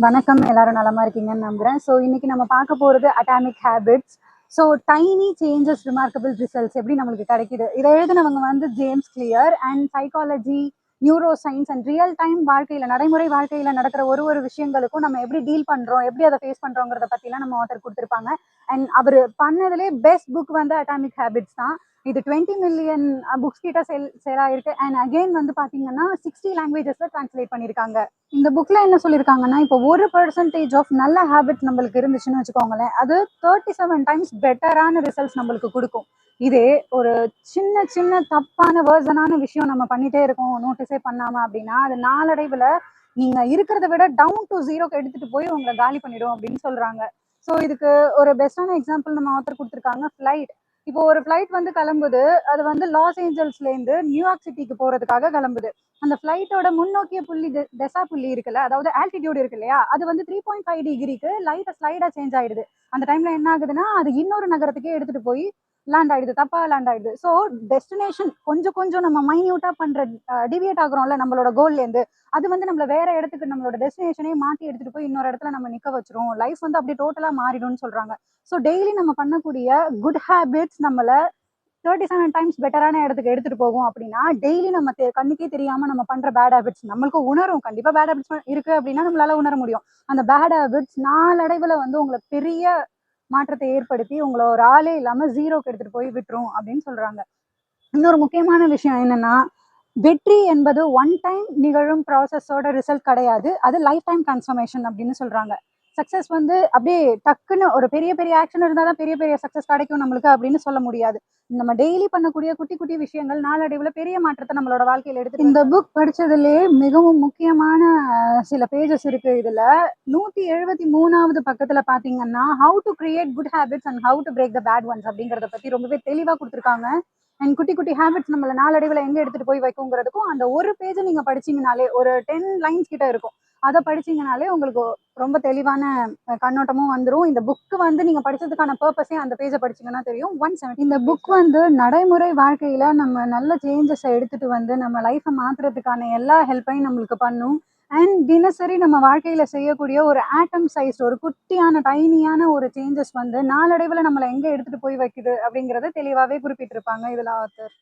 வணக்கம். எல்லாரும் நலமா இருக்கீங்கன்னு நம்புறேன். ஸோ இன்னைக்கு நம்ம பார்க்க போறது atomic habits. So tiny changes remarkable results எப்படி நம்மளுக்கு கிடைக்குது. இதை எழுதினவங்க வந்து James clear and psychology, neuro science and real time வாழ்க்கையில நடைமுறை வாழ்க்கையில நடக்கிற ஒரு விஷயங்களுக்கும் நம்ம எப்படி டீல் பண்றோம், எப்படி அதை ஃபேஸ் பண்றோங்கிறத பத்திலாம் நம்ம ஆத்தர் கொடுத்துருப்பாங்க. அண்ட் அவர் பண்ணதுலேயே பெஸ்ட் புக் வந்து அட்டாமிக் ஹேபிட்ஸ் தான். இது 20 மில்லியன் புக்ஸ் கிட்ட சேல் ஆயிருக்கு. அண்ட் அகைன் வந்து பாத்தீங்கன்னா 60 லாங்குவேஜஸ்ல டிரான்ஸ்லேட் பண்ணியிருக்காங்க. இந்த புக்ல என்ன சொல்லியிருக்காங்கன்னா, இப்போ 1% ஆஃப் நல்ல ஹேபிட்ஸ் நம்மளுக்கு இருந்துச்சுன்னு வச்சுக்கோங்களேன், அது 37 டைம்ஸ் பெட்டரான ரிசல்ட்ஸ் நம்மளுக்கு கொடுக்கும். இதே ஒரு சின்ன சின்ன தப்பான வேர்சனான விஷயம் நம்ம பண்ணிட்டே இருக்கோம் நோட்டீஸே பண்ணாம அப்படின்னா, அது நாளடைவுல நீங்க இருக்கிறத விட டவுன் டு ஜீரோக்கு எடுத்துட்டு போய் உங்களை காலி பண்ணிடும் அப்படின்னு சொல்றாங்க. ஸோ இதுக்கு ஒரு பெஸ்டான எக்ஸாம்பிள் நம்ம ஆத்தர் கொடுத்துருக்காங்க, ஃபிளைட். இப்போ ஒரு ஃபிளைட் வந்து கிளம்புது. அது வந்து லாஸ் ஏஞ்சல்ஸ்ல இருந்து நியூயார்க் சிட்டிக்கு போறதுக்காக கிளம்புது. அந்த ஃபிளைட்டோட முன்னோக்கிய புள்ளி தெசா புள்ளி இருக்குல்ல, அதாவது ஆல்டிடியூட் இருக்கு இல்லையா, அது வந்து 3.5 டிகிரிக்கு லைட்டா ஸ்லைடா சேஞ்ச் ஆயிடுது. அந்த டைம்ல என்ன ஆகுதுன்னா, அது இன்னொரு நகரத்துக்கே எடுத்துட்டு போய் லேண்ட் ஆயிடுது, தப்பா லேண்ட் ஆயிடுது. ஸோ டெஸ்டினேஷன் கொஞ்சம் கொஞ்சம் நம்ம மைன்யூட்டா பண்ற டிவியேட் ஆகுறோம்ல நம்மளோட கோல்ல இருந்து, அது வந்து நம்மள வேற இடத்துக்கு நம்மளோட டெஸ்டினேஷனே மாத்தி எடுத்துட்டு போய் இன்னொரு இடத்துல நம்ம நிக்க வச்சிரும். லைஃப் வந்து அப்படியே டோட்டலா மாறிடும்னு சொல்றாங்க. ஸோ டெய்லி நம்ம பண்ணக்கூடிய குட் ஹேபிட்ஸ் நம்மள 37 டைம்ஸ் பெட்டரான இடத்துக்கு எடுத்துட்டு போகும் அப்படின்னா, டெய்லி நம்ம கண்ணுக்கே தெரியாம நம்ம பண்ற பேட் ஹேபிட்ஸ் நம்மளுக்கு உணரும். கண்டிப்பா பேட் ஹேபிட்ஸ் இருக்கு அப்படின்னா நம்மளால உணர முடியும். அந்த பேட் ஹேபிட்ஸ் நாளடைவுல வந்து உங்களை பெரிய மாற்றத்தை ஏற்படுத்தி உங்களை ஒரு ஆளே இல்லாம ஜீரோக்கு எடுத்துட்டு போய் விட்டுரும் அப்படின்னு சொல்றாங்க. இன்னொரு முக்கியமான விஷயம் என்னன்னா, வெற்றி என்பது ஒன் டைம் நிகழும் ப்ராசஸோட ரிசல்ட் கிடையாது. அது லைஃப் டைம் டிரான்ஸ்ஃபர்மேஷன் அப்படின்னு சொல்றாங்க. சக்சஸ் வந்து அப்படியே டக்குன்னு ஒரு பெரிய பெரிய ஆக்ஷன் இருந்தால் தான் பெரிய பெரிய சக்சஸ் கிடைக்கும் நம்மளுக்கு அப்படின்னு சொல்ல முடியாது. நம்ம டெய்லி பண்ணக்கூடிய குட்டி குட்டி விஷயங்கள் நாளடைவுல பெரிய மாற்றத்தை நம்மளோட வாழ்க்கையில எடுத்து. இந்த புக் படிச்சதுலேயே மிகவும் முக்கியமான சில பேஜஸ் இருக்கு. இதுல 173வது பக்கத்துல பாத்தீங்கன்னா, how to create good habits and how to break the bad ones அப்படிங்கறத பத்தி ரொம்பவே தெளிவா கொடுத்துருக்காங்க. அண்ட் குட்டி குட்டி ஹேபிட்ஸ் நம்மள நாளடைவுல எங்க எடுத்துட்டு போய் வைக்குங்கிறதுக்கும் அந்த ஒரு பேஜ் நீங்க படிச்சீங்கனாலே ஒரு 10 லைன்ஸ் கிட்ட இருக்கும். அதை படிச்சீங்கனாலே உங்களுக்கு ரொம்ப தெளிவான கண்ணோட்டமும் வந்துரும். இந்த புக் வந்து நீங்க படிச்சதுக்கான பர்பஸே அந்த பேஜை படிச்சீங்கன்னா தெரியும். 170 இந்த புக் வந்து நடைமுறை வாழ்க்கையில நம்ம நல்ல சேஞ்சஸ் எடுத்துட்டு வந்து நம்ம லைஃபை மாத்துறதுக்கான எல்லா ஹெல்ப்பையும் நம்மளுக்கு பண்ணும். அண்ட் தினசரி நம்ம வாழ்க்கையில செய்யக்கூடிய ஒரு ஆட்டம் சைஸ் ஒரு குட்டியான டைனியான ஒரு சேஞ்சஸ் வந்து நாளடைவுல நம்மளை எங்க எடுத்துட்டு போய் வைக்குது அப்படிங்கறத தெளிவாவே குறிப்பிட்டிருப்பாங்க இதுல ஆத்தர்.